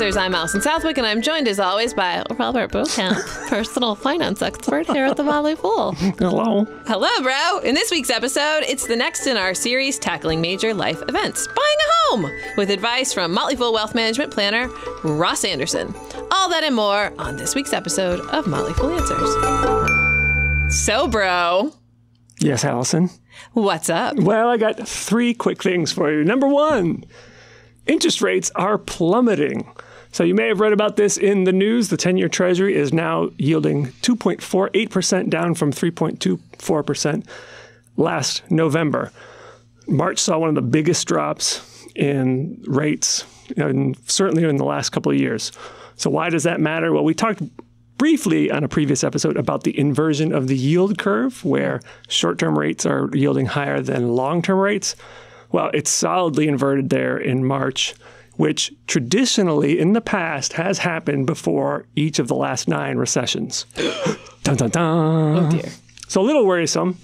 Answers. I'm Alison Southwick, and I'm joined as always by Robert Brokamp, personal finance expert here at the Motley Fool. Hello. Hello, bro. In this week's episode, it's the next in our series tackling major life events, buying a home, with advice from Motley Fool wealth management planner Ross Anderson. All that and more on this week's episode of Motley Fool Answers. So, bro. Yes, Alison. What's up? Well, I got three quick things for you. Number one, interest rates are plummeting. So you may have read about this in the news. The 10-year Treasury is now yielding 2.48%, down from 3.24% last November. March saw one of the biggest drops in rates, certainly in the last couple of years. So why does that matter? Well, we talked briefly on a previous episode about the inversion of the yield curve, where short-term rates are yielding higher than long-term rates. Well, it's solidly inverted there in March, which traditionally in the past has happened before each of the last 9 recessions. Dun, dun, dun. Oh, dear. So a little worrisome.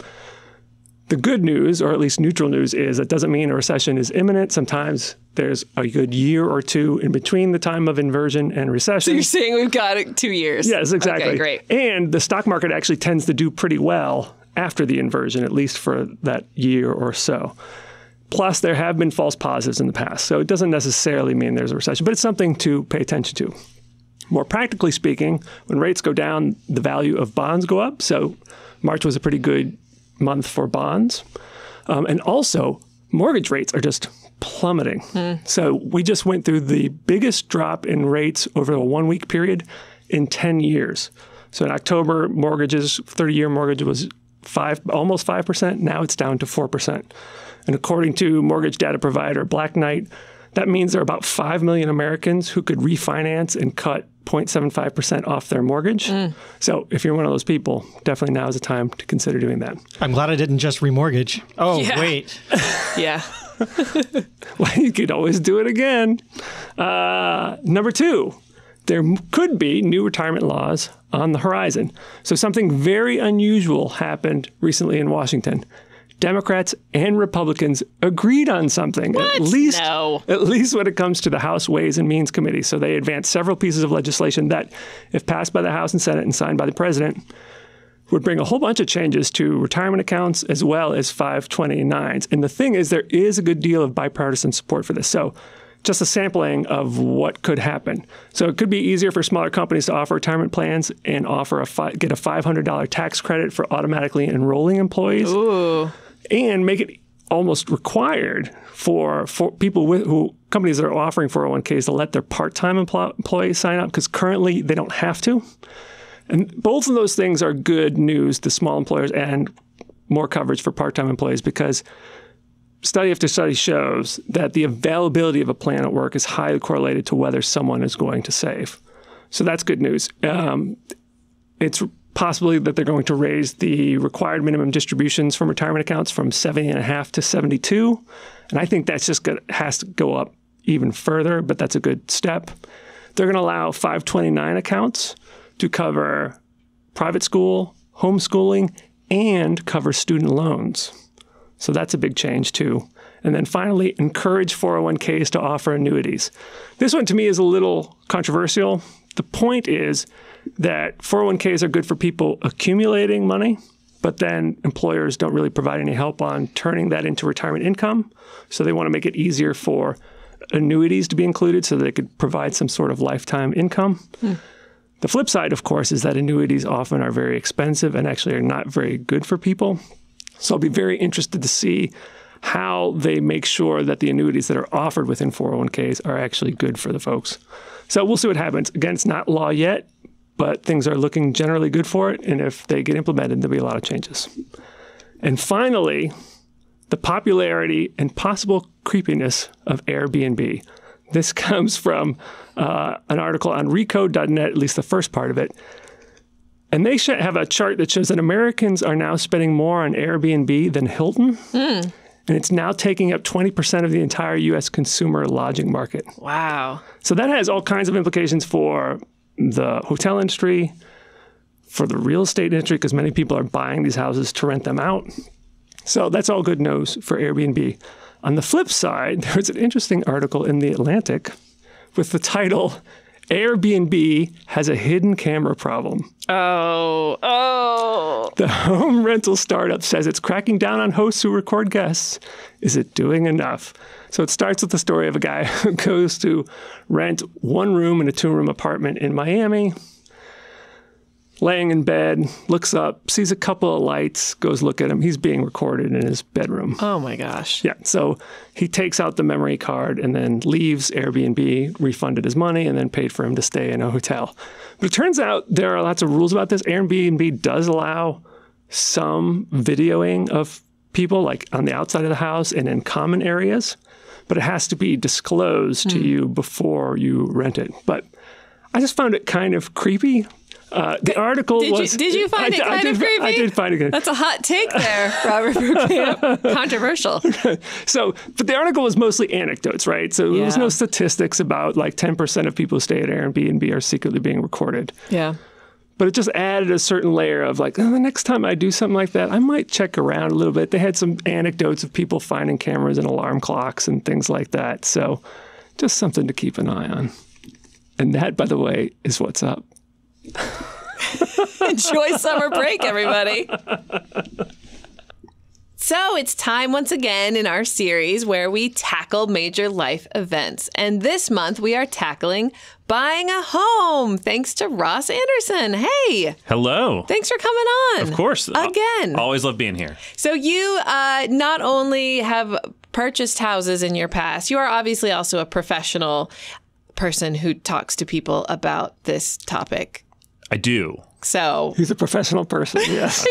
The good news, or at least neutral news, is that doesn't mean a recession is imminent. Sometimes there's a good year or two in between the time of inversion and recession. So you're saying we've got 2 years? Yes, exactly. Okay, great. And the stock market actually tends to do pretty well after the inversion, at least for that year or so. Plus, there have been false positives in the past. So it doesn't necessarily mean there's a recession, but it's something to pay attention to. More practically speaking, when rates go down, the value of bonds go up. So March was a pretty good month for bonds. And also, mortgage rates are just plummeting. So we just went through the biggest drop in rates over a 1-week period in 10 years. So in October, mortgages, 30-year mortgage was almost 5%. Now it's down to 4%. And according to mortgage data provider Black Knight, that means there are about 5 million Americans who could refinance and cut 0.75% off their mortgage. So if you're one of those people, definitely now is the time to consider doing that. I'm glad I didn't just remortgage. Oh, Yeah. wait. Yeah. Well, you could always do it again. Number 2, there could be new retirement laws on the horizon. So something very unusual happened recently in Washington. Democrats and Republicans agreed on something, What? at least when it comes to the House Ways and Means Committee. So they advanced several pieces of legislation that, if passed by the House and Senate and signed by the president, would bring a whole bunch of changes to retirement accounts as well as 529s. And the thing is, there is a good deal of bipartisan support for this. So just a sampling of what could happen. So it could be easier for smaller companies to offer retirement plans and get a $500 tax credit for automatically enrolling employees. Ooh. And make it almost required for people companies that are offering 401ks to let their part-time employees sign up, because currently they don't have to. And both of those things are good news to small employers and more coverage for part-time employees, because study after study shows that the availability of a plan at work is highly correlated to whether someone is going to save. So that's good news. It's possibly that they're going to raise the required minimum distributions from retirement accounts from 70.5 to 72. And I think that's has to go up even further, but that's a good step. They're going to allow 529 accounts to cover private school, homeschooling, and cover student loans. So that's a big change too. And then finally, encourage 401ks to offer annuities. This one to me is a little controversial. The point is that 401ks are good for people accumulating money, but then employers don't really provide any help on turning that into retirement income. So they want to make it easier for annuities to be included so that they could provide some sort of lifetime income. The flip side, of course, is that annuities often are very expensive and actually are not very good for people. So I'll be very interested to see how they make sure that the annuities that are offered within 401ks are actually good for the folks. So we'll see what happens. Again, it's not law yet, but things are looking generally good for it. And if they get implemented, there'll be a lot of changes. And finally, the popularity and possible creepiness of Airbnb. This comes from an article on recode.net, at least the first part of it. And they have a chart that shows that Americans are now spending more on Airbnb than Hilton. And it's now taking up 20% of the entire U.S. consumer lodging market. Wow. So that has all kinds of implications for the hotel industry, for the real estate industry, because many people are buying these houses to rent them out. So that's all good news for Airbnb. On the flip side, there's an interesting article in The Atlantic with the title, Airbnb has a hidden camera problem. Oh. The home rental startup says it's cracking down on hosts who record guests. Is it doing enough? So it starts with the story of a guy who goes to rent one room in a 2-room apartment in Miami. Laying in bed, looks up, sees a couple of lights, goes look at him. He's being recorded in his bedroom. Oh my gosh. Yeah, so he takes out the memory card and then leaves Airbnb, refunded his money, and then paid for him to stay in a hotel. But it turns out there are lots of rules about this. Airbnb does allow some videoing of people, like on the outside of the house and in common areas, but it has to be disclosed to you before you rent it. But I just found it kind of creepy. The article was... Did you find it kind of creepy? I did find it good. That's a hot take there, Robert Brokamp. Controversial. But the article was mostly anecdotes, right? So there was no statistics about like 10% of people who stay at Airbnb are secretly being recorded. Yeah. But it just added a certain layer of like, oh, the next time I do something like that, I might check around a little bit. They had some anecdotes of people finding cameras and alarm clocks and things like that. So just something to keep an eye on. And that, by the way, is what's up. Enjoy summer break, everybody. So it's time once again in our series where we tackle major life events. And this month we are tackling buying a home, thanks to Ross Anderson. Hey. Hello. Thanks for coming on. Of course. Again. Always love being here. So you not only have purchased houses in your past, you are obviously also a professional person who talks to people about this topic. I do. So he's a professional person, yes.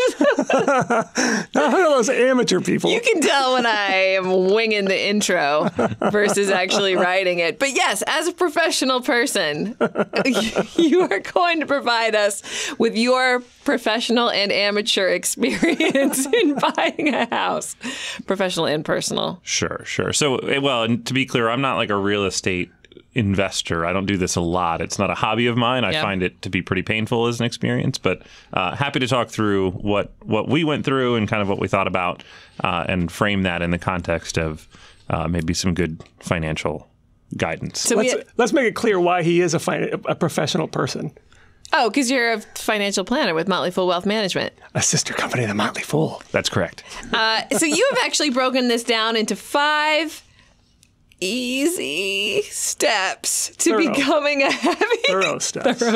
Not one of those amateur people. You can tell when I am winging the intro versus actually writing it. But yes, as a professional person, you are going to provide us with your professional and amateur experience in buying a house. Professional and personal. Sure. So, well, and to be clear, I'm not like a real estate investor. I don't do this a lot. It's not a hobby of mine. I find it to be pretty painful as an experience, but happy to talk through what we went through and kind of what we thought about and frame that in the context of maybe some good financial guidance. So let's make it clear why he is a professional person. Oh, because you're a financial planner with Motley Fool Wealth Management. A sister company of the Motley Fool. That's correct. So you have actually broken this down into 5 easy steps to becoming a thorough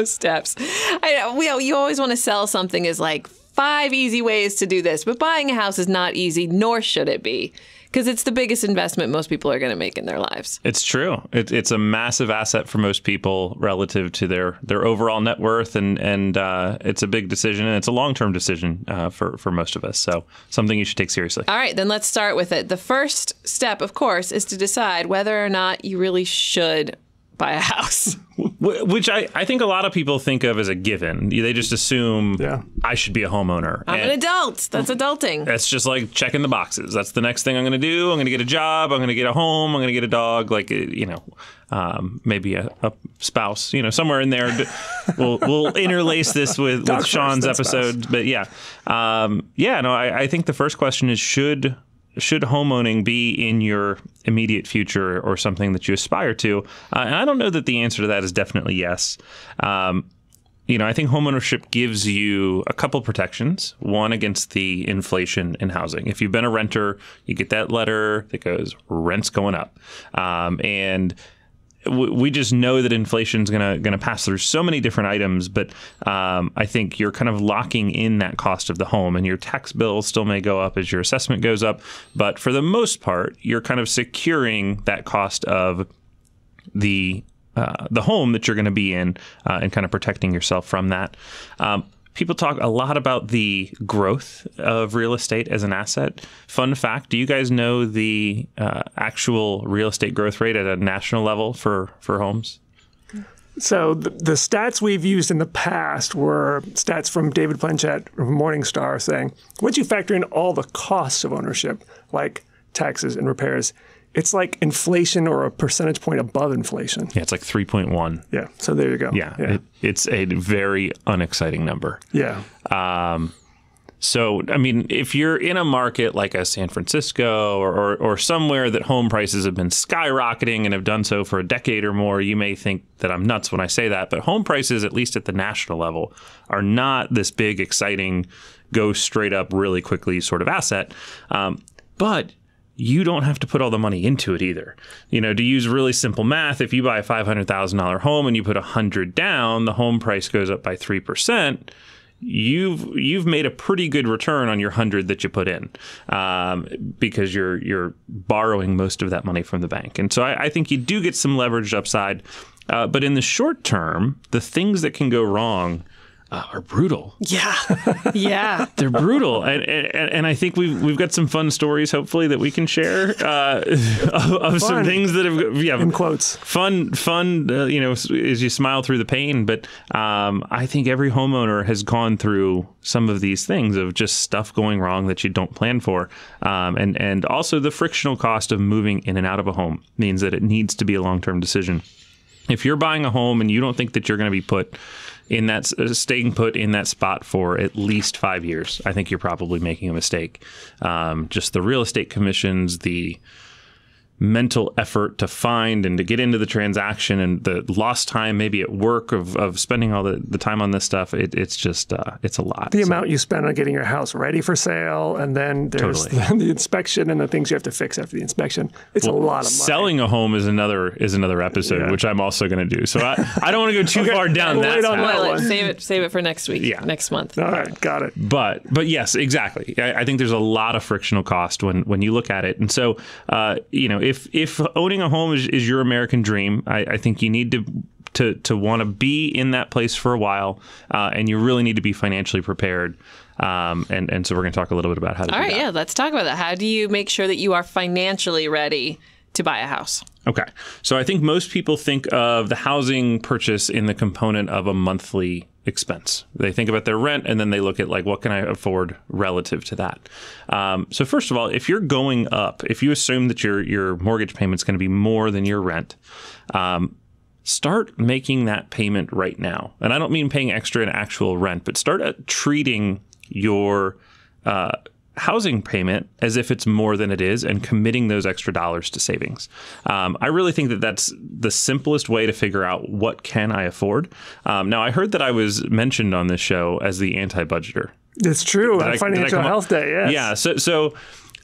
steps. I know you always want to sell something as like 5 easy ways to do this, but buying a house is not easy, nor should it be, because it's the biggest investment most people are going to make in their lives. It's true. It's a massive asset for most people relative to their overall net worth, and it's a big decision, and it's a long-term decision for most of us. So something you should take seriously. All right, then let's start with it. The first step, of course, is to decide whether or not you really should buy a house. Which I think a lot of people think of as a given. They just assume I should be a homeowner. I'm an adult. That's adulting. It's just like checking the boxes. That's the next thing I'm going to do. I'm going to get a job. I'm going to get a home. I'm going to get a dog. Like, maybe a spouse, somewhere in there. We'll interlace this with Sean's episode. But I think the first question is, should homeowning be in your immediate future or something that you aspire to? And I don't know that the answer to that is definitely yes. I think homeownership gives you a couple protections. One, against the inflation in housing. If you've been a renter, you get that letter that goes, rent's going up. And we just know that inflation is going to pass through so many different items, but I think you're kind of locking in that cost of the home, and your tax bill still may go up as your assessment goes up. But for the most part, you're kind of securing that cost of the home that you're going to be in and kind of protecting yourself from that. People talk a lot about the growth of real estate as an asset. Fun fact, do you guys know the actual real estate growth rate at a national level for homes? So the stats we've used in the past were stats from David Blanchett of Morningstar saying, once you factor in all the costs of ownership, like taxes and repairs, it's like inflation or a percentage point above inflation. Yeah, it's like 3.1. Yeah, so there you go. Yeah. It's a very unexciting number. Yeah. So, I mean, if you're in a market like a San Francisco or somewhere that home prices have been skyrocketing and have done so for a decade or more, you may think that I'm nuts when I say that. But home prices, at least at the national level, are not this big, exciting, go straight up really quickly sort of asset. But you don't have to put all the money into it either. You know, to use really simple math, if you buy a $500,000 home and you put $100 down, the home price goes up by 3%. You've made a pretty good return on your 100 that you put in, because you're borrowing most of that money from the bank. And so I think you do get some leveraged upside, but in the short term, the things that can go wrong are brutal. Yeah. Yeah. They're brutal. And I think we've got some fun stories, hopefully, that we can share of some things that have, in quotes, fun, you know, as you smile through the pain. But I think every homeowner has gone through some of these things of just stuff going wrong that you don't plan for. And also the frictional cost of moving in and out of a home means that it needs to be a long-term decision. If you're buying a home and you don't think that you're going to be staying put in that spot for at least 5 years, I think you're probably making a mistake. Just the real estate commissions, the mental effort to find and to get into the transaction, and the lost time maybe at work of spending all the time on this stuff, it's just it's a lot. The amount you spend on getting your house ready for sale, and then there's the inspection and the things you have to fix after the inspection. It's a lot of money. Selling a home is another episode, which I'm also going to do. So I don't want to go too far down that path. Save it for next week, next month. All right, got it. But yes, exactly. I think there's a lot of frictional cost when you look at it. And so, you know, if owning a home is your American dream, I think you need to want to be in that place for a while, and you really need to be financially prepared. And so we're going to talk a little bit about how to do that. All right, yeah, let's talk about that. How do you make sure that you are financially ready to buy a house? Okay. So I think most people think of the housing purchase in the component of a monthly expense. They think about their rent, and then they look at, like, what can I afford relative to that? So first of all, if you're going up, if you assume that your mortgage payment's going to be more than your rent, start making that payment right now. And I don't mean paying extra in actual rent, but start treating your housing payment as if it's more than it is, and committing those extra dollars to savings. I really think that that's the simplest way to figure out what can I afford. Now, I heard that I was mentioned on this show as the anti-budgeter. It's true. On Financial Health Day, yes. Yeah. So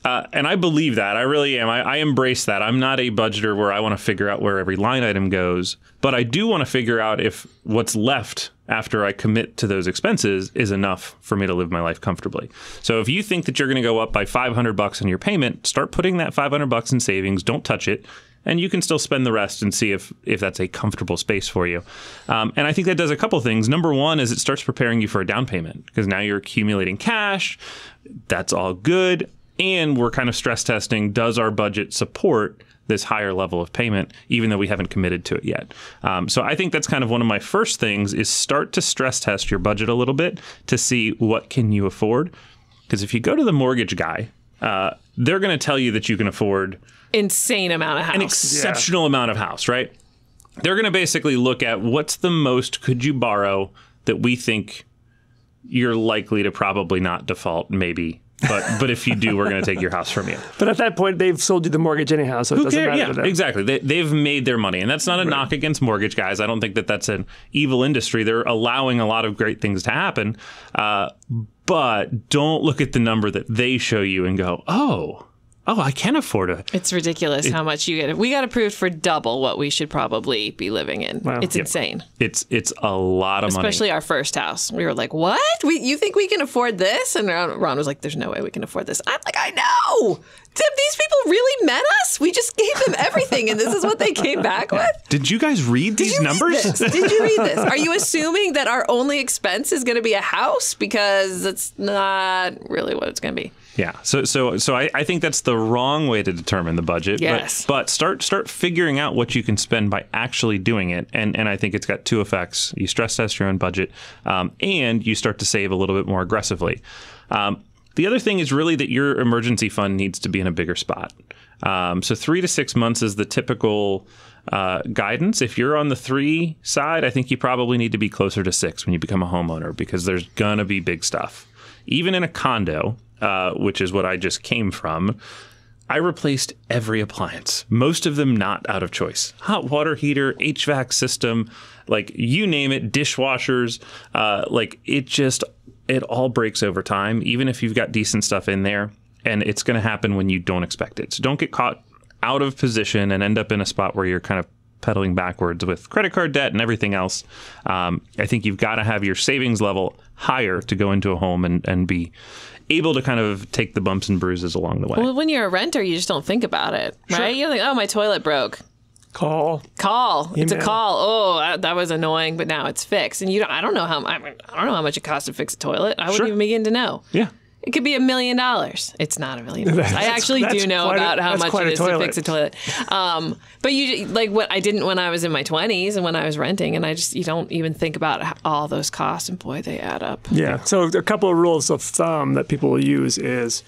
and I believe that. I really am. I embrace that. I'm not a budgeter where I want to figure out where every line item goes, but I do want to figure out if what's left after I commit to those expenses is enough for me to live my life comfortably. So if you think that you're going to go up by $500 on your payment, start putting that $500 in savings. Don't touch it. And you can still spend the rest and see if that's a comfortable space for you. And I think that does a couple things. Number one is it starts preparing you for a down payment, because now you're accumulating cash. That's all good. And we're kind of stress testing, does our budget support this higher level of payment, even though we haven't committed to it yet? So I think that's kind of one of my first things, is start to stress test your budget a little bit to see what can you afford. Because if you go to the mortgage guy, they're going to tell you that you can afford insane amount of house. An exceptional amount of house, right? They're going to basically look at what's the most could you borrow that we think you're likely to probably not default, maybe. But if you do, we're going to take your house from you. But at that point, they've sold you the mortgage anyhow, so it doesn't matter to them. Exactly. They've made their money. And that's not a knock against mortgage guys. I don't think that that's an evil industry. They're allowing a lot of great things to happen. But don't look at the number that they show you and go, oh, I can afford it. It's ridiculous how much you get. We got approved for double what we should probably be living in. Wow. It's insane. It's a lot of money. Especially our first house. We were like, what? You think we can afford this? And Ron was like, there's no way we can afford this. I'm like, I know. These people really met us? We just gave them everything, and this is what they came back with? Did you guys read these numbers? Did you read this? Are you assuming that our only expense is going to be a house? Because it's not really what it's going to be. Yeah. So I think that's the wrong way to determine the budget. Yes. But start figuring out what you can spend by actually doing it. And I think it's got two effects. You stress test your own budget, and you start to save a little bit more aggressively. The other thing is really that your emergency fund needs to be in a bigger spot. So 3 to 6 months is the typical guidance. If you're on the 3 side, I think you probably need to be closer to 6 when you become a homeowner, because there's going to be big stuff. even in a condo, which is what I just came from, I replaced every appliance, most of them not out of choice. Hot water heater, HVAC system, like you name it, dishwashers, it all breaks over time, even if you've got decent stuff in there, and it's going to happen when you don't expect it. So don't get caught out of position and end up in a spot where you're kind of pedaling backwards with credit card debt and everything else. I think you've got to have your savings level higher to go into a home and be able to kind of take the bumps and bruises along the way. Well, when you're a renter, you just don't think about it, right? Sure. You're like, oh, my toilet broke. Call. It's a call. Oh, that was annoying, but now it's fixed. And I don't know how much it costs to fix a toilet. I wouldn't even begin to know. Yeah. It could be $1 million. It's not $1 million. I actually do know about how much it is to fix a toilet. But what I didn't when I was in my 20s and when I was renting, and you don't even think about all those costs, and boy, they add up. Yeah. So a couple of rules of thumb that people will use is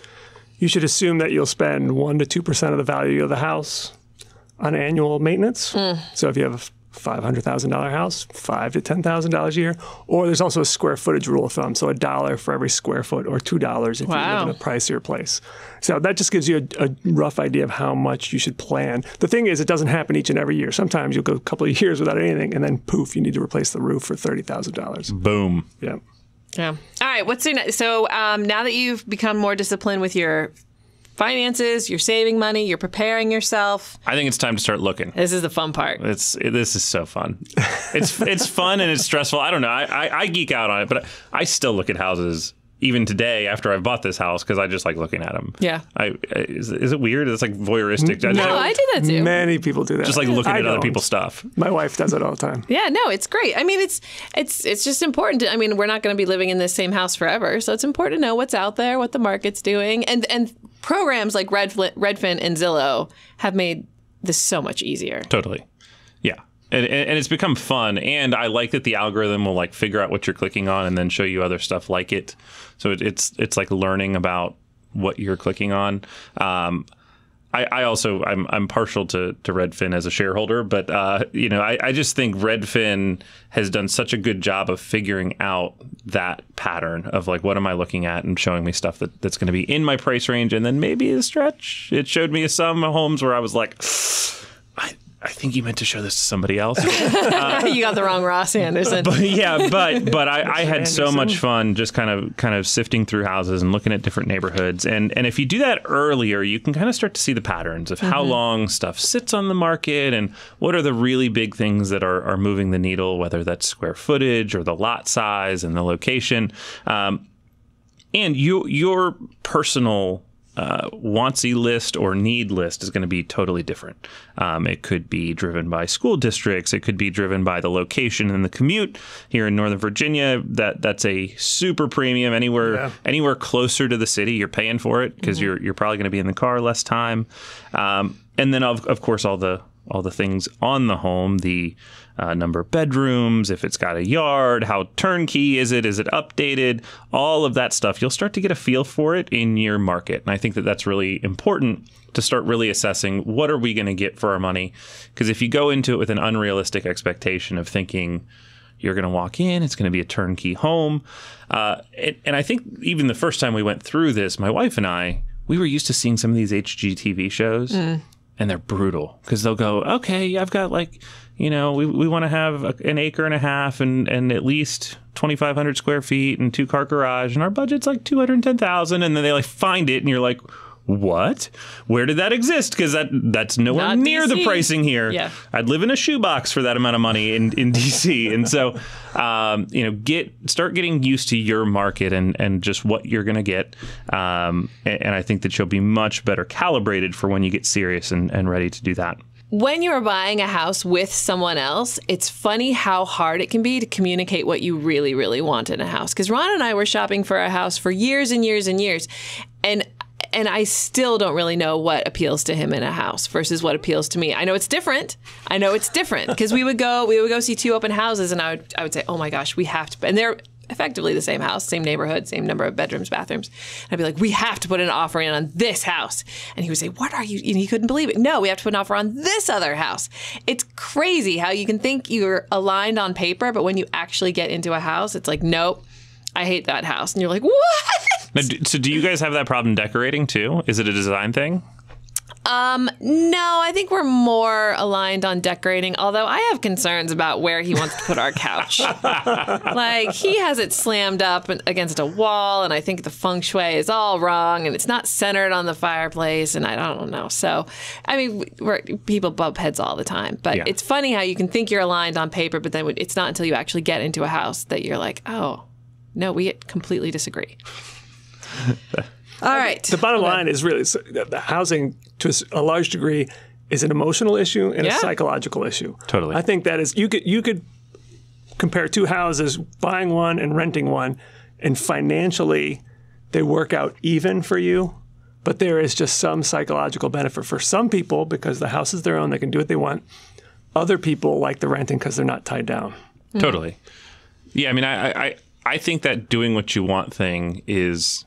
you should assume that you'll spend 1% to 2% of the value of the house on annual maintenance. So if you have a $500,000 house, $5,000 to $10,000 a year. Or there's also a square footage rule of thumb. So $1 for every square foot, or $2 if you live in a pricier place. So that just gives you a rough idea of how much you should plan. The thing is, it doesn't happen each and every year. Sometimes you'll go a couple of years without anything, and then poof, you need to replace the roof for $30,000. Boom. Yeah. Yeah. All right. What's your next? So now that you've become more disciplined with your finances, you're saving money, you're preparing yourself, I think it's time to start looking. This is the fun part. This is so fun. It's fun and it's stressful. I don't know. I geek out on it, but I still look at houses even today after I've bought this house because I just like looking at them. Yeah. Is it weird? It's like voyeuristic. No, I do that too. Many people do that. Just like looking at other people's stuff. My wife does it all the time. Yeah, no, it's great. I mean, it's just important. We're not going to be living in this same house forever, so it's important to know what's out there, what the market's doing, and programs like Redfin and Zillow have made this so much easier. Totally. Yeah. And it's become fun, and I like that the algorithm will like figure out what you're clicking on and then show you other stuff like it. So it's like learning about what you're clicking on. I also I'm partial to Redfin as a shareholder, but I just think Redfin has done such a good job of figuring out that pattern of like, what am I looking at, and showing me stuff that's going to be in my price range, and then maybe a stretch. It showed me some homes where I was like, I think you meant to show this to somebody else. You got the wrong Ross Anderson. But I had so much fun just kind of sifting through houses and looking at different neighborhoods. And if you do that earlier, you can kind of start to see the patterns of how long stuff sits on the market and what are the really big things that are moving the needle, whether that's square footage or the lot size and the location. And your personal wantsy list or need list is going to be totally different. It could be driven by school districts. It could be driven by the location and the commute. Here in Northern Virginia, that's a super premium. Anywhere closer to the city, you're paying for it because you're probably going to be in the car less time. And then of course all the things on the home, the number of bedrooms, if it's got a yard, how turnkey is it updated, all of that stuff. You'll start to get a feel for it in your market. And I think that's really important to start really assessing what are we going to get for our money. Because if you go into it with an unrealistic expectation of thinking you're going to walk in, it's going to be a turnkey home. And I think even the first time we went through this, my wife and I, we were used to seeing some of these HGTV shows. And they're brutal because they'll go, okay, I've got we want to have an acre and a half and at least 2,500 square feet and 2-car garage. And our budget's like $210,000. And then they like find it and you're like, what? Where did that exist? Because that's nowhere Not near DC. the pricing here. Yeah. I'd live in a shoebox for that amount of money in DC. And so, start getting used to your market and just what you're going to get. And I think that you'll be much better calibrated for when you get serious and ready to do that. When you're buying a house with someone else, it's funny how hard it can be to communicate what you really, really want in a house. Because Ron and I were shopping for a house for years and years and years. And I still don't really know what appeals to him in a house versus what appeals to me. I know it's different. Because we would go see 2 open houses, and I would say, oh my gosh, we have to. And they're effectively the same house, same neighborhood, same number of bedrooms, bathrooms. And I'd be like, we have to put an offer in on this house. And he would say, what are you? And he couldn't believe it. No, we have to put an offer on this other house. It's crazy how you can think you're aligned on paper, but when you actually get into a house, it's like, nope, I hate that house. And you're like, what? Now, so do you guys have that problem decorating too? Is it a design thing? No, I think we're more aligned on decorating, although I have concerns about where he wants to put our couch. Like, he has it slammed up against a wall, and I think the feng shui is all wrong, and it's not centered on the fireplace, and I don't know. So, I mean, people bump heads all the time, but it's funny how you can think you're aligned on paper, but then it's not until you actually get into a house that you're like, oh, no, we completely disagree. All right. The bottom line is really the housing, to a large degree, is an emotional issue and a psychological issue. Totally. I think that is you could compare two houses, buying one and renting one, and financially they work out even for you. But there is just some psychological benefit for some people because the house is their own; they can do what they want. Other people like the renting because they're not tied down. Totally. Yeah, I mean, I think that doing what you want thing is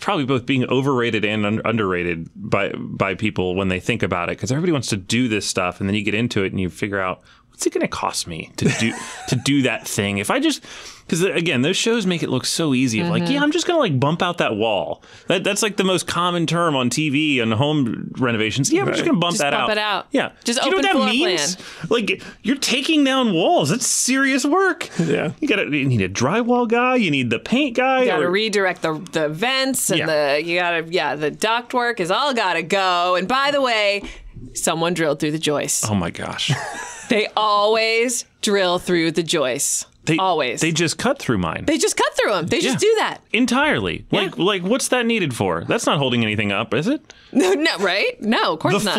probably both being overrated and underrated by people when they think about it, because everybody wants to do this stuff, and then you get into it and you figure out, what's it going to cost me to do that thing? If I just, because again, those shows make it look so easy. Like, yeah, I'm just going to like bump out that wall. That's like the most common term on TV and home renovations. Yeah, we're just going to bump that out. Bump it out. Yeah. Just do you know open what floor that means? plan. Like, you're taking down walls. That's serious work. Yeah. You need a drywall guy. You need the paint guy. You got to redirect the vents and the duct work is all got to go. And by the way, someone drilled through the joists. Oh my gosh. They always drill through the joists. Always. They just cut through mine. They just cut through them. They just do that. Entirely. Yeah. Like what's that needed for? That's not holding anything up, is it? No, right? No, of course not.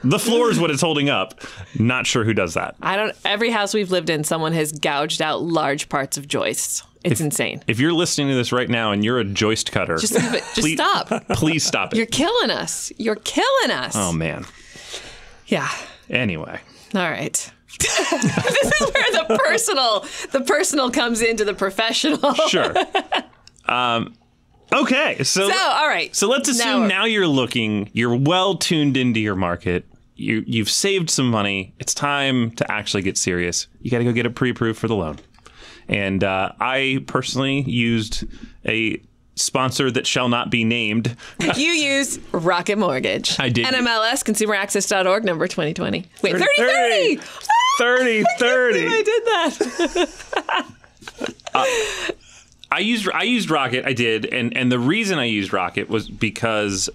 The floor is what it's holding up. Not sure who does that. Every house we've lived in, someone has gouged out large parts of joists. It's insane. If you're listening to this right now and you're a joist cutter, just leave it. Just stop. Please stop it. You're killing us. You're killing us. Oh man. Yeah. Anyway. All right. This is where the personal comes into the professional. Sure. Okay. So all right. So let's assume now you're well tuned into your market. You've saved some money. It's time to actually get serious. You got to go get it pre-approved for the loan. And I personally used a sponsor that shall not be named. You used Rocket Mortgage. I did. NMLS, consumeraccess.org, number 2020. Wait, 3030! 3030. I did that. I used Rocket. I did, and the reason I used Rocket was because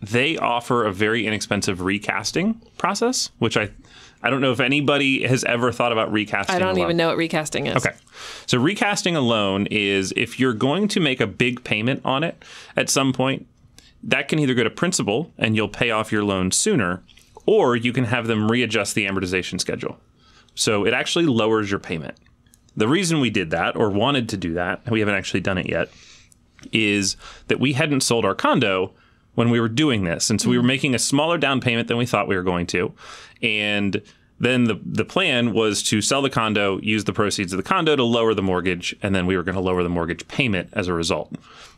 they offer a very inexpensive recasting process, which I don't know if anybody has ever thought about recasting. I don't even know what recasting is. Okay. So recasting a loan is if you're going to make a big payment on it at some point, that can either go to principal and you'll pay off your loan sooner, or you can have them readjust the amortization schedule. So it actually lowers your payment. The reason we did that, or wanted to do that, we haven't actually done it yet, is that we hadn't sold our condo when we were doing this. And so we were making a smaller down payment than we thought we were going to. And then the plan was to sell the condo, use the proceeds of the condo to lower the mortgage, and then we were going to lower the mortgage payment as a result.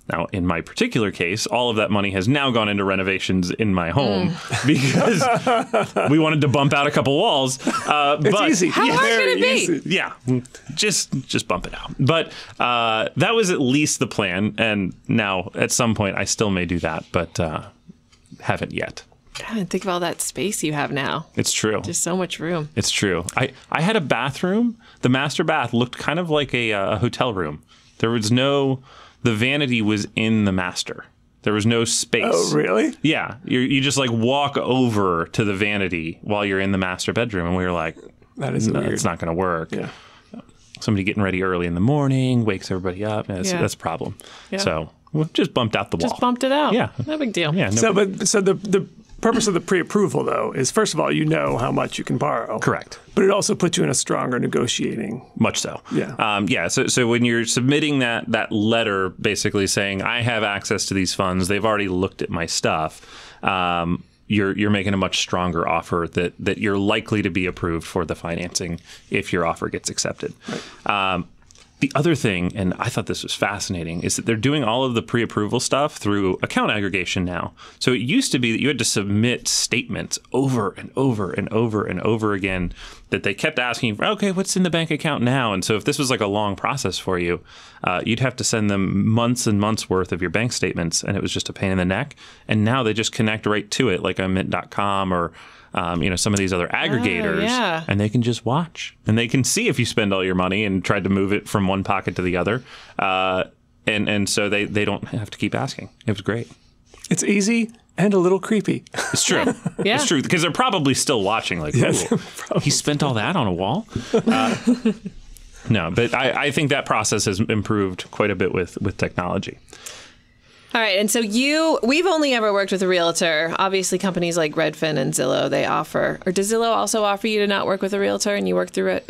Now, in my particular case, all of that money has now gone into renovations in my home because we wanted to bump out a couple walls. It's easy. How hard can it be? Easy. Yeah, just bump it out. But that was at least the plan, and now at some point I still may do that, but haven't yet. God, and think of all that space you have now. It's true. Just so much room. It's true. I had a bathroom. The master bath looked kind of like a hotel room. There was the vanity was in the master. There was no space. Oh, really? Yeah. You just like walk over to the vanity while you're in the master bedroom. And we were like, that is weird. It's not going to work. Yeah. Somebody getting ready early in the morning, wakes everybody up. That's a problem. Yeah. So we just bumped out the wall. Just bumped it out. Yeah. No big deal. Yeah. So the purpose of the pre-approval, though, is first of all, you know how much you can borrow. Correct. But it also puts you in a stronger negotiating. Much so. Yeah. So when you're submitting that letter, basically saying I have access to these funds, they've already looked at my stuff. You're making a much stronger offer that you're likely to be approved for the financing if your offer gets accepted. Right. The other thing, and I thought this was fascinating, is that they're doing all of the pre-approval stuff through account aggregation now. So it used to be that you had to submit statements over and over and over and over again that they kept asking, okay, what's in the bank account now? And so if this was like a long process for you, you'd have to send them months and months worth of your bank statements, and it was just a pain in the neck. And now they just connect right to it, like on Mint.com or some of these other aggregators, and they can just watch and they can see if you spend all your money and tried to move it from one pocket to the other. And so they don't have to keep asking. It was great. It's easy and a little creepy. It's true. Yeah. It's true because they're probably still watching like, Yes, he spent all that on a wall. No, but I think that process has improved quite a bit with technology. All right, and so we've only ever worked with a realtor. Obviously, companies like Redfin and Zillow, they offer, or does Zillow also offer you to not work with a realtor and you work through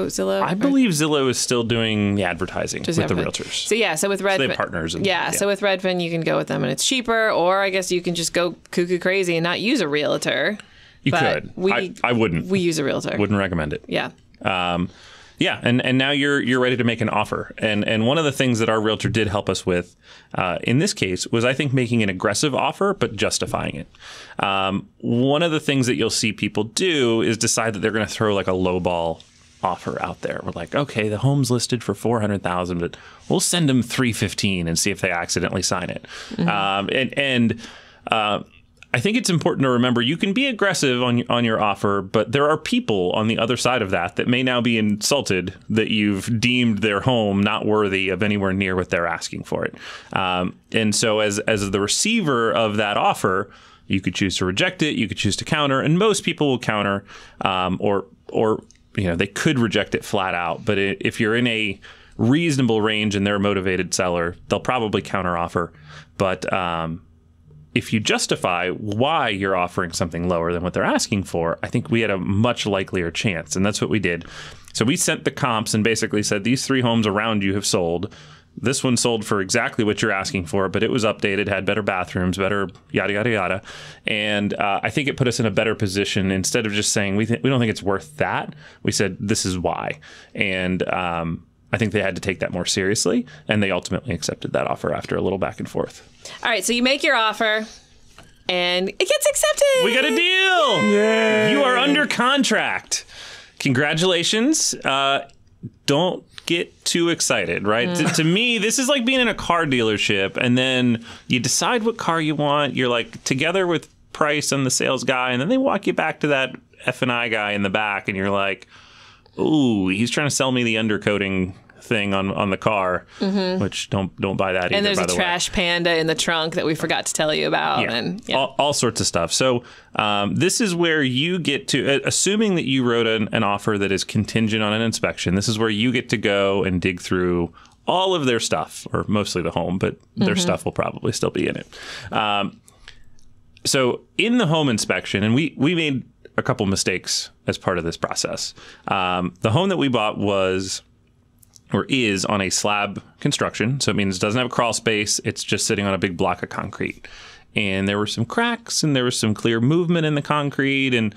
Zillow? I believe Zillow is still doing the advertising with the realtors. So with Redfin, so they have partners. So with Redfin, you can go with them and it's cheaper, or I guess you can just go cuckoo crazy and not use a realtor. You could. I wouldn't. We use a realtor. Wouldn't recommend it. Yeah. Yeah, and now you're ready to make an offer. And one of the things that our realtor did help us with in this case was, I think, making an aggressive offer, but justifying it. One of the things that you'll see people do is decide that they're going to throw like a lowball offer out there. We're like, okay, the home's listed for $400,000, but we'll send them $315 and see if they accidentally sign it. Mm-hmm. I think it's important to remember you can be aggressive on your offer, but there are people on the other side of that may now be insulted that you've deemed their home not worthy of anywhere near what they're asking for it. And so as the receiver of that offer, you could choose to reject it, you could choose to counter, and most people will counter, or they could reject it flat out. But if you're in a reasonable range and they're a motivated seller, they'll probably counter offer. But if you justify why you're offering something lower than what they're asking for, I think we had a much likelier chance. And that's what we did. So we sent the comps and basically said, these 3 homes around you have sold. This one sold for exactly what you're asking for, but it was updated, had better bathrooms, better yada, yada, yada. And I think it put us in a better position. Instead of just saying, we don't think it's worth that, we said, this is why. And I think they had to take that more seriously, and they ultimately accepted that offer after a little back and forth. All right, so you make your offer, and it gets accepted. We got a deal. Yay. You are under contract. Congratulations. Don't get too excited, right? To me, this is like being in a car dealership, and then you decide what car you want. You're like together with price and the sales guy, and then they walk you back to that F&I guy in the back, and you're like, ooh, he's trying to sell me the undercoating thing on the car, which don't buy that either. And there's by a the trash panda in the trunk that we forgot to tell you about. Yeah, and all sorts of stuff. So this is where you get to, assuming that you wrote an offer that is contingent on an inspection, this is where you get to go and dig through all of their stuff, or mostly the home, but their stuff will probably still be in it. So in the home inspection, and we made a couple mistakes as part of this process. The home that we bought is on a slab construction. So it means it doesn't have a crawl space. It's just sitting on a big block of concrete. And there were some cracks and there was some clear movement in the concrete. And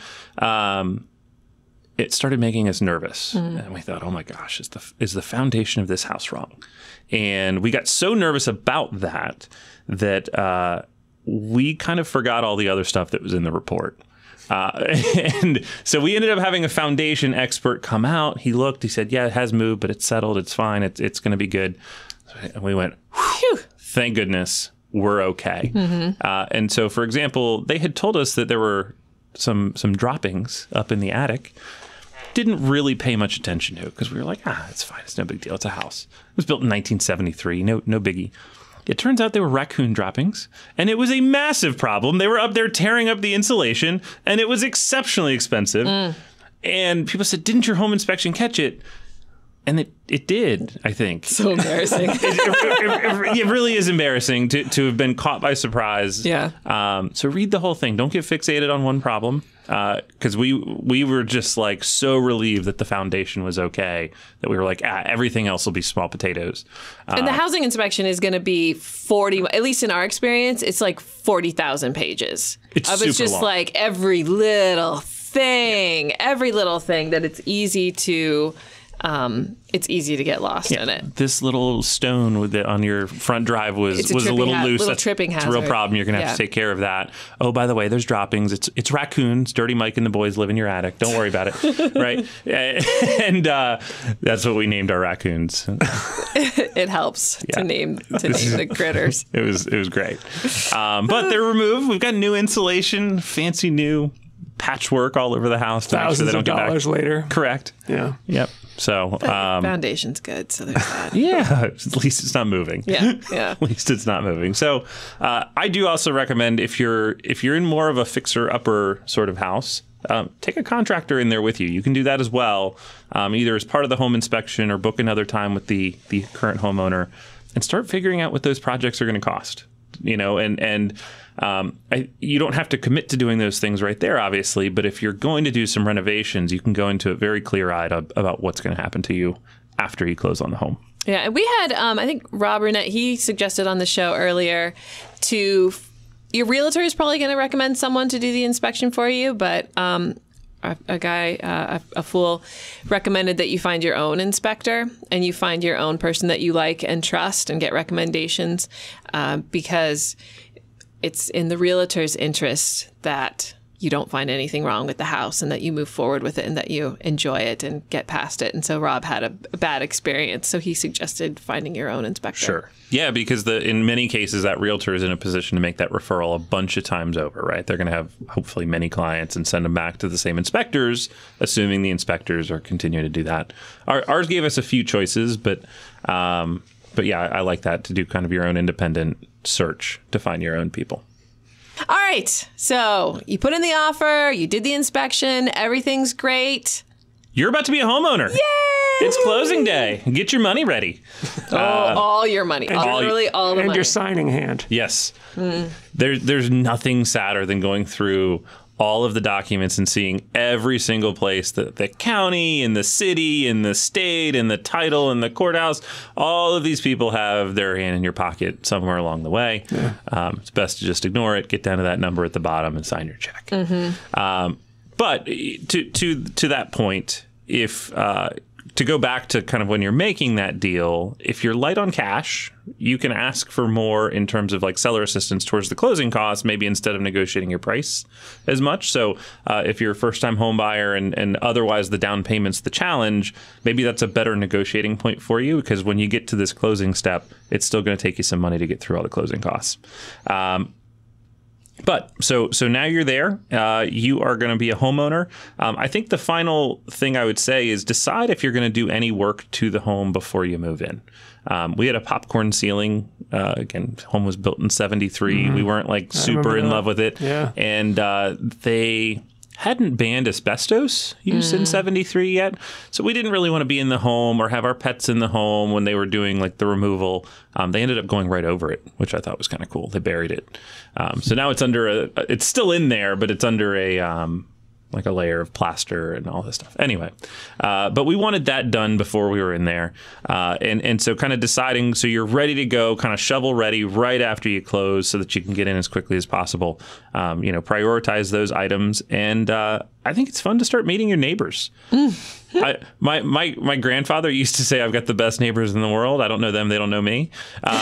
it started making us nervous. And we thought, oh my gosh, is the foundation of this house wrong? And we got so nervous about that we kind of forgot all the other stuff that was in the report. And so we ended up having a foundation expert come out. He looked, he said, yeah, it has moved, but it's settled. It's fine. It's going to be good. And we went, whew, thank goodness we're okay. And so, for example, they had told us that there were some droppings up in the attic. Didn't really pay much attention to it because we were like, it's fine. It's no big deal. It's a house. It was built in 1973. No biggie. It turns out they were raccoon droppings, and it was a massive problem. They were up there tearing up the insulation, and it was exceptionally expensive. And people said, didn't your home inspection catch it? And it did, I think. So embarrassing. It really is embarrassing to have been caught by surprise. Yeah. So read the whole thing. Don't get fixated on one problem. Because we were just like so relieved that the foundation was okay that we were like, everything else will be small potatoes. And the housing inspection is going to be 40, at least in our experience, it's like 40,000 pages. It's just long. Like every little thing that it's easy to it's easy to get lost in it. This little stone on your front drive was a little loose. Little tripping hazard. It's a real problem. You're going to have to take care of that. Oh, by the way, there's droppings. It's raccoons. Dirty Mike and the boys live in your attic. Don't worry about it. Right? And that's what we named our raccoons. It helps to name the critters. It was great. But they're removed. We've got new insulation, fancy new patchwork all over the house. Thousands of dollars later. Correct. Yeah. Yep. So foundation's good, so there's that. Yeah, at least it's not moving. Yeah. At least it's not moving. So I do also recommend if you're in more of a fixer-upper sort of house, take a contractor in there with you. You can do that as well, either as part of the home inspection or book another time with the current homeowner and start figuring out what those projects are going to cost. You know, you don't have to commit to doing those things right there, obviously. But if you're going to do some renovations, you can go into it very clear-eyed about what's going to happen to you after you close on the home. Yeah, and we had, I think Rob Burnett, he suggested on the show earlier your realtor is probably going to recommend someone to do the inspection for you, but a fool recommended that you find your own inspector and you find your own person that you like and trust and get recommendations because it's in the realtor's interest that you don't find anything wrong with the house and that you move forward with it and that you enjoy it and get past it. And so Rob had a bad experience, so he suggested finding your own inspector. Sure. Yeah, because in many cases, that realtor is in a position to make that referral a bunch of times over, right? They're going to have hopefully many clients and send them back to the same inspectors, assuming the inspectors are continuing to do that. Ours gave us a few choices, but yeah, I like that, to do kind of your own independent search to find your own people. All right. So you put in the offer, you did the inspection, everything's great. You're about to be a homeowner. Yay! It's closing day. Get your money ready. All your money. Literally all the money. And your signing hand. Yes. There's nothing sadder than going through all of the documents and seeing every single place, the county and the city and the state and the title and the courthouse, all of these people have their hand in your pocket somewhere along the way. Yeah. It's best to just ignore it, get down to that number at the bottom and sign your check. Mm-hmm. But to that point, if to go back to kind of when you're making that deal, if you're light on cash, you can ask for more in terms of like seller assistance towards the closing costs, maybe instead of negotiating your price as much. So if you're a first-time home buyer and otherwise the down payment's the challenge, maybe that's a better negotiating point for you, because when you get to this closing step, it's still going to take you some money to get through all the closing costs. But so now you're there. You are going to be a homeowner. I think the final thing I would say is decide if you're going to do any work to the home before you move in. We had a popcorn ceiling. Again, home was built in 73. We weren't like super in love with it. Yeah. And they hadn't banned asbestos use in 73 yet. So we didn't really want to be in the home or have our pets in the home when they were doing like the removal. They ended up going right over it, which I thought was kind of cool. They buried it. So now it's under it's still in there, but it's under like a layer of plaster and all this stuff. Anyway, but we wanted that done before we were in there. And so kind of deciding, so you're ready to go, kind of shovel ready right after you close so that you can get in as quickly as possible. Prioritize those items. And I think it's fun to start meeting your neighbors. My grandfather used to say, I've got the best neighbors in the world. I don't know them. They don't know me. But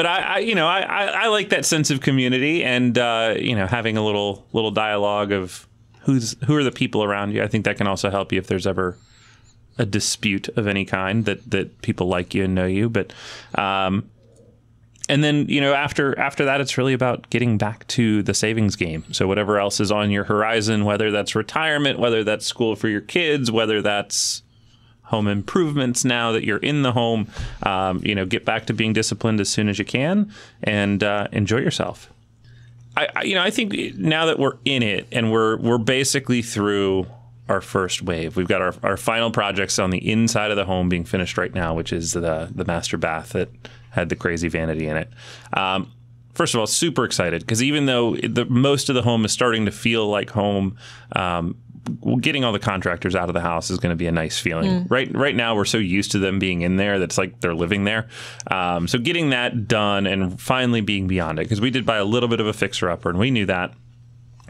I like that sense of community and, having a little dialogue of who are the people around you. I think that can also help you if there's ever a dispute of any kind that people like you and know you. But, and then, after that, it's really about getting back to the savings game. So whatever else is on your horizon, whether that's retirement, whether that's school for your kids, whether that's home improvements now that you're in the home, get back to being disciplined as soon as you can and enjoy yourself. I think now that we're in it and we're basically through our first wave, we've got our final projects on the inside of the home being finished right now, which is the master bath that had the crazy vanity in it. First of all, super excited because even though most of the home is starting to feel like home, getting all the contractors out of the house is going to be a nice feeling. Right now, we're so used to them being in there that's like they're living there. So getting that done and finally being beyond it, because we did buy a little bit of a fixer-upper and we knew that.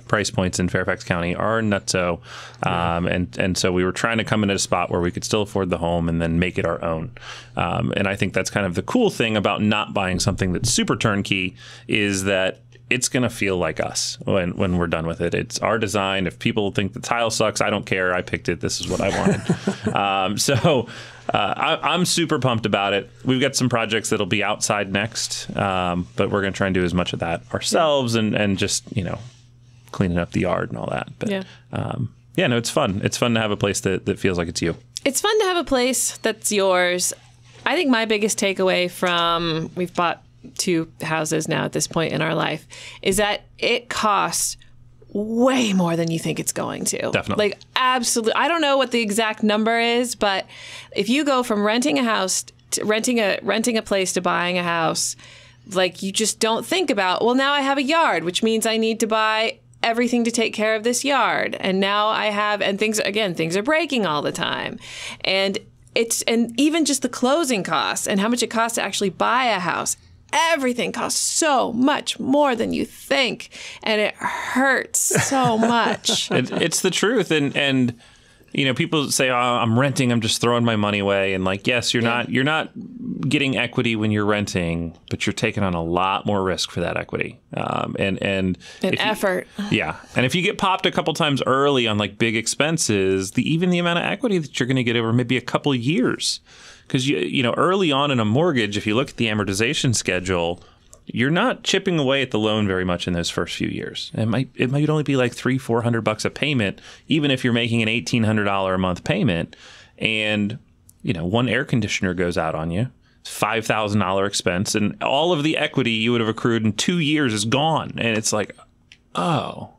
price points in Fairfax County are nutso. And so we were trying to come in at a spot where we could still afford the home and then make it our own. And I think that's kind of the cool thing about not buying something that's super turnkey is that it's going to feel like us when we're done with it. It's our design. If people think the tile sucks, I don't care. I picked it. This is what I wanted. I'm super pumped about it. We've got some projects that'll be outside next, but we're going to try and do as much of that ourselves and just, cleaning up the yard and all that. But no, it's fun. It's fun to have a place that feels like it's you. It's fun to have a place that's yours. I think my biggest takeaway from we've bought 2 houses now at this point in our life is that it costs way more than you think it's going to. Definitely. Like, absolutely. I don't know what the exact number is, but if you go from renting a house to renting a place to buying a house, like, you just don't think about, well, now I have a yard, which means I need to buy everything to take care of this yard. And now I have, and things are breaking all the time. And even just the closing costs and how much it costs to actually buy a house. Everything costs so much more than you think, and it hurts so much. It's the truth, and people say, "Oh, I'm renting. I'm just throwing my money away." And yes, you're not getting equity when you're renting, but you're taking on a lot more risk for that equity, and effort. And if you get popped a couple times early on big expenses, even the amount of equity that you're going to get over maybe a couple of years. Because, early on in a mortgage, if you look at the amortization schedule, you're not chipping away at the loan very much in those first few years. It might only be $300-400 a payment, even if you're making an $1,800 a month payment. And, one air conditioner goes out on you, $5,000 expense, and all of the equity you would have accrued in 2 years is gone. And it's like, oh.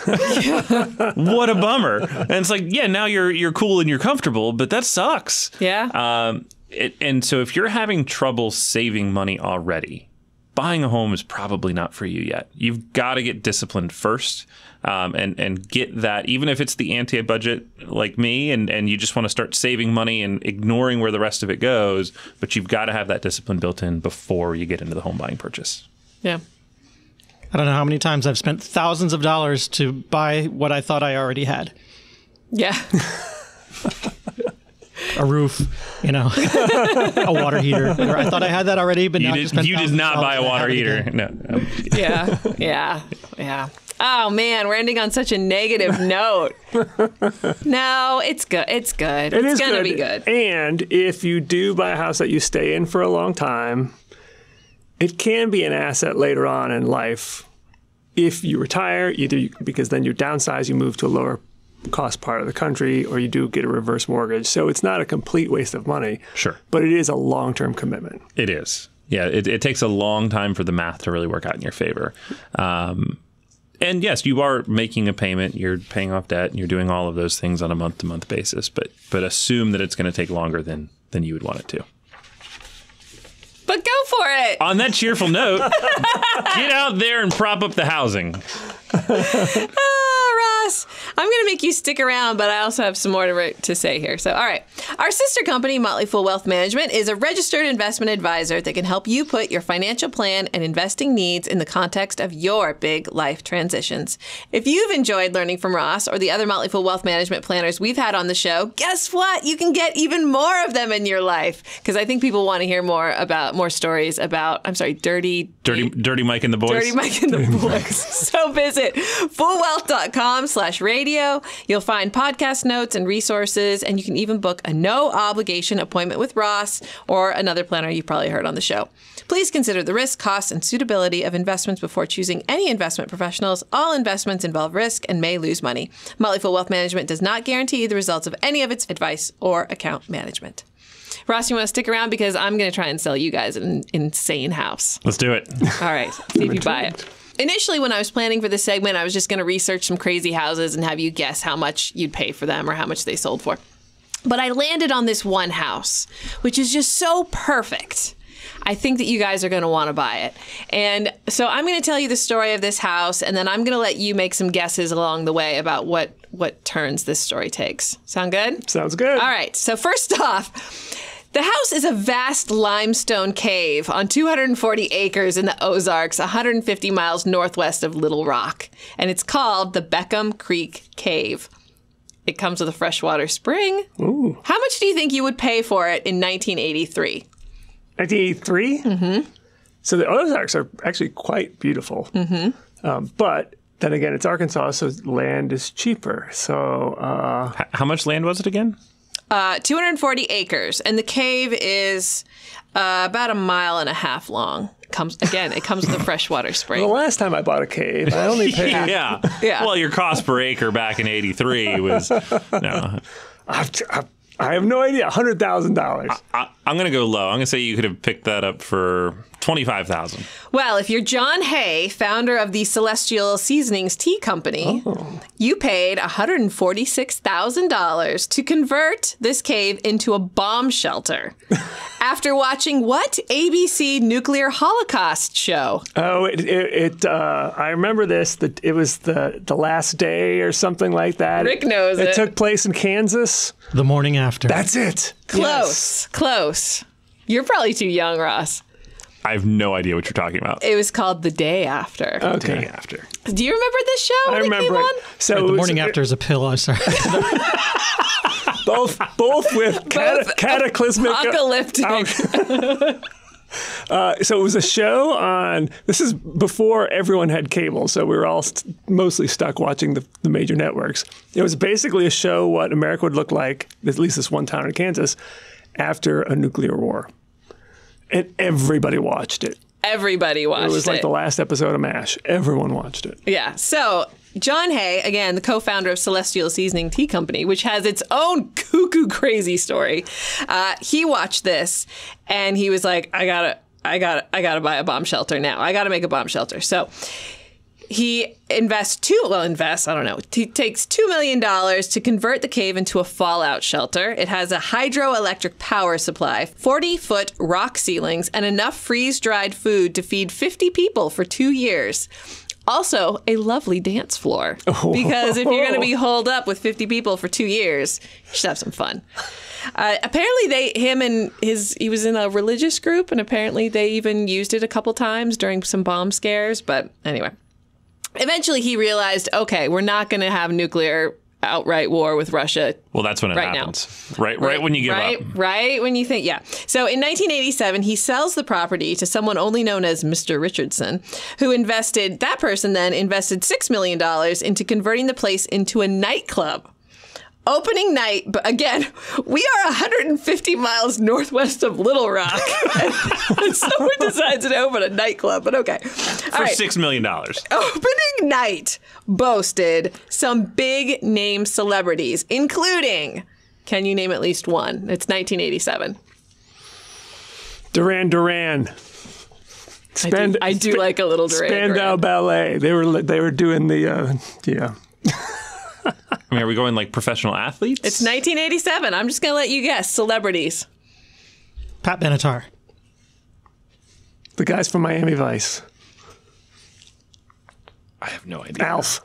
What a bummer. And it's now you're cool and you're comfortable, but that sucks. Yeah. And so if you're having trouble saving money already, buying a home is probably not for you yet. You've got to get disciplined first, and get that, even if it's the anti-budget like me, and you just want to start saving money and ignoring where the rest of it goes, but you've got to have that discipline built in before you get into the home buying purchase. Yeah. I don't know how many times I've spent thousands of dollars to buy what I thought I already had. Yeah. A roof, a water heater. I thought I had that already, but now I just spent you did not buy a water heater. No. Yeah. Oh, man, we're ending on such a negative note. No, it's good. It's good. It's going to be good. And if you do buy a house that you stay in for a long time, it can be an asset later on in life. If you retire, because then you downsize, you move to a lower cost part of the country, or you do get a reverse mortgage. So it's not a complete waste of money. Sure. But it is a long-term commitment. It is. Yeah, it takes a long time for the math to really work out in your favor. And yes, you are making a payment, you're paying off debt, and you're doing all of those things on a month-to-month basis, but assume that it's going to take longer than you would want it to. But go for it. On that cheerful note, get out there and prop up the housing. Oh, Ross, I'm going to make you stick around, but I also have some more to say here. So, all right. Our sister company, Motley Fool Wealth Management, is a registered investment advisor that can help you put your financial plan and investing needs in the context of your big life transitions. If you've enjoyed learning from Ross or the other Motley Fool Wealth Management planners we've had on the show, guess what? You can get even more of them in your life, because I think people want to hear more stories about, Dirty Mike and the Boys. Dirty Mike and the Boys. So visit foolwealth.com/radio. You'll find podcast notes and resources, and you can even book a no-obligation appointment with Ross or another planner you've probably heard on the show. Please consider the risk, costs, and suitability of investments before choosing any investment professionals. All investments involve risk and may lose money. Motley Fool Wealth Management does not guarantee the results of any of its advice or account management. Ross, you want to stick around? Because I'm going to try and sell you guys an insane house. Let's do it. All right. See if you buy it. Initially, when I was planning for this segment, I was just going to research some crazy houses and have you guess how much you'd pay for them or how much they sold for. But I landed on this one house, which is just so perfect. I think that you guys are going to want to buy it. And so I'm going to tell you the story of this house, and then I'm going to let you make some guesses along the way about what turns this story takes. Sound good? Sounds good. All right. So first off, The house is a vast limestone cave on 240 acres in the Ozarks, 150 miles northwest of Little Rock. And it's called the Brokamp Creek Cave. It comes with a freshwater spring. Ooh. How much do you think you would pay for it in 1983? 1983? Mm-hmm. So the Ozarks are actually quite beautiful. Mm-hmm. But then again, it's Arkansas, so land is cheaper. So How much land was it again? 240 acres, and the cave is about 1.5 miles long. It comes with a freshwater spring. the last time I bought a cave, I only paid. Yeah. Yeah. Well, your cost per acre back in '83 was no. I have no idea. $100,000. I'm going to go low. I'm going to say you could have picked that up for $25,000. Well, if you're John Hay, founder of the Celestial Seasonings Tea Company, you paid $146,000 to convert this cave into a bomb shelter. After watching what ABC nuclear holocaust show? Oh, I remember this. That it was the last day or something like that. Rick knows it. It took place in Kansas. The morning after. That's it. Close. Close. You're probably too young, Ross. I have no idea what you're talking about. It was called The Day After. Okay. Day after. Do you remember this show? I when remember it came it. on? So Right, it the was- morning after is a pill. I'm sorry. both with cataclysmic. Apocalyptic. So it was a show on. This is before everyone had cable, so we were all mostly stuck watching the major networks. It was basically a show what America would look like, at least this one town in Kansas, after a nuclear war, and everybody watched it. Everybody watched it. It was like the last episode of MASH. Everyone watched it. Yeah. So John Hay, again, the co-founder of Celestial Seasoning Tea Company, which has its own cuckoo crazy story. He watched this and he was like, I gotta buy a bomb shelter now. I gotta make a bomb shelter. So he He takes $2 million to convert the cave into a fallout shelter. It has a hydroelectric power supply, 40-foot rock ceilings, and enough freeze-dried food to feed 50 people for 2 years. Also, a lovely dance floor. Because if you're going to be holed up with 50 people for 2 years, you should have some fun. Apparently, he was in a religious group, and apparently they even used it a couple times during some bomb scares. But anyway, eventually he realized, okay, we're not going to have nuclear outright war with Russia. Well, that's when it right happens. Right when you give up. Right when you think, yeah. So in 1987, he sells the property to someone only known as Mr. Richardson, that person then invested $6 million into converting the place into a nightclub. Opening night, but again, we are 150 miles northwest of Little Rock. And someone decides to open a nightclub, but okay. For $6 million. Opening night boasted some big name celebrities, including, can you name at least one? It's 1987. Duran. I do like a little Duran. Spandau Ballet. They were doing the I mean, are we going like professional athletes? It's 1987. I'm just going to let you guess. Celebrities. Pat Benatar. The guys from Miami Vice. I have no idea. Alf.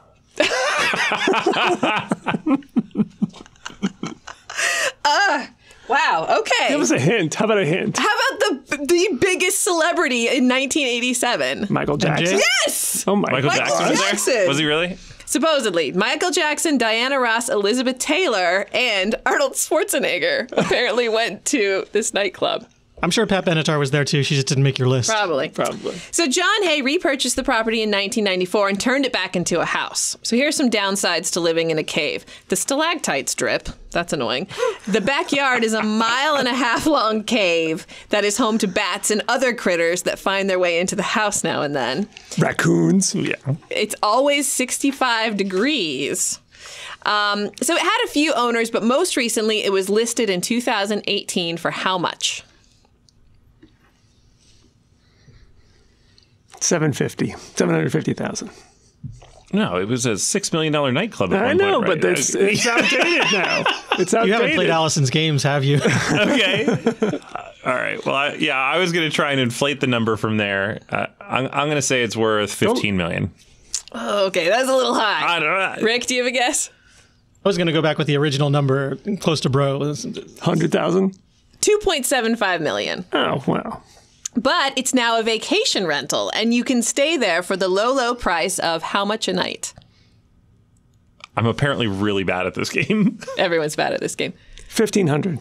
Wow. Okay. Give us a hint. How about a hint? How about the biggest celebrity in 1987? Michael Jackson. MJ? Yes. Oh my Michael God. Jackson was Jackson. there? Was he really? Supposedly, Michael Jackson, Diana Ross, Elizabeth Taylor, and Arnold Schwarzenegger apparently went to this nightclub. I'm sure Pat Benatar was there too. She just didn't make your list. Probably. So John Hay repurchased the property in 1994 and turned it back into a house. So here's some downsides to living in a cave. The stalactites drip. That's annoying. The backyard is a 1.5 mile long cave that is home to bats and other critters that find their way into the house now and then. Raccoons. Yeah. It's always 65 degrees. So it had a few owners, but most recently it was listed in 2018 for how much? $750,000. No, it was a $6 million nightclub at I one know, point, right? but it's outdated now. It's outdated. You haven't played Alison's games, have you? Okay. All right. Well, I was going to try and inflate the number from there. I'm going to say it's worth $15 million. Okay, that's a little high. I don't know. Rick, do you have a guess? I was going to go back with the original number, close to bro. 100,000. $2.75 million. Oh, wow. But it's now a vacation rental, and you can stay there for the low, low price of how much a night? I'm apparently really bad at this game. Everyone's bad at this game. $1,500.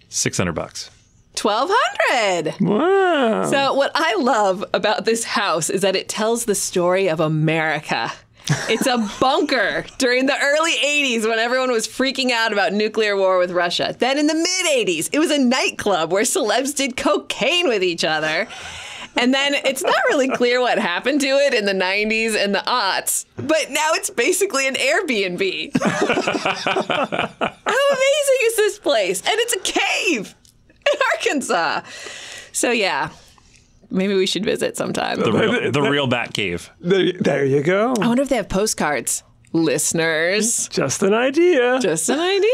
$600. $1,200. Wow. So what I love about this house is that it tells the story of America. It's a bunker during the early 80s when everyone was freaking out about nuclear war with Russia. Then in the mid 80s, it was a nightclub where celebs did cocaine with each other. And then it's not really clear what happened to it in the 90s and the aughts, but now it's basically an Airbnb. How amazing is this place? And it's a cave in Arkansas. So yeah, maybe we should visit sometime. The real Bat Cave. There you go. I wonder if they have postcards. Listeners. Just an idea. Just an idea.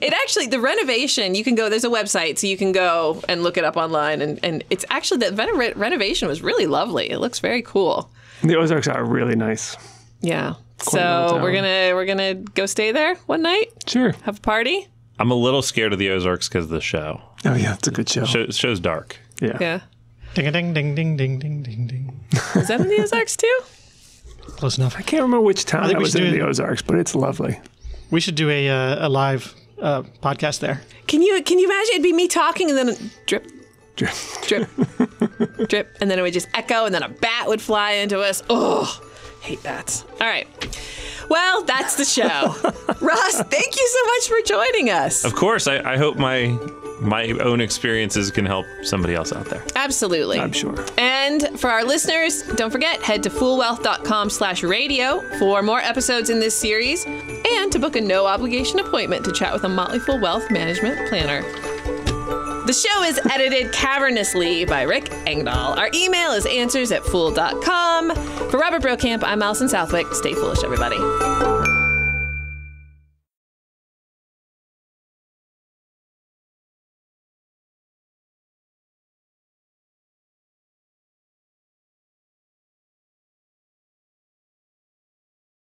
It actually, the renovation, you can go, there's a website, so you can go and look it up online. And it's actually, the renovation was really lovely. It looks very cool. The Ozarks are really nice. Yeah. Quite a little So town. we're gonna go stay there one night, Sure. have a party. I'm a little scared of the Ozarks because of the show. Oh, yeah. It's a good show. Show's dark. Yeah. Yeah. Ding ding ding ding ding ding ding ding. Is that in the Ozarks too? Close enough. I can't remember which town think I we was should in do the it. Ozarks, but it's lovely. We should do a live podcast there. Can you imagine? It'd be me talking and then drip, Drip. drip, drip, and then it would just echo, and then a bat would fly into us. Oh, hate bats. All right. Well, that's the show. Ross, thank you so much for joining us. Of course, I hope my own experiences can help somebody else out there. Absolutely. I'm sure. And for our listeners, don't forget, head to foolwealth.com/radio for more episodes in this series and to book a no-obligation appointment to chat with a Motley Fool Wealth Management Planner. The show is edited cavernously by Rick Engdahl. Our email is answers@fool.com. For Robert Brokamp, I'm Alison Southwick. Stay foolish, everybody.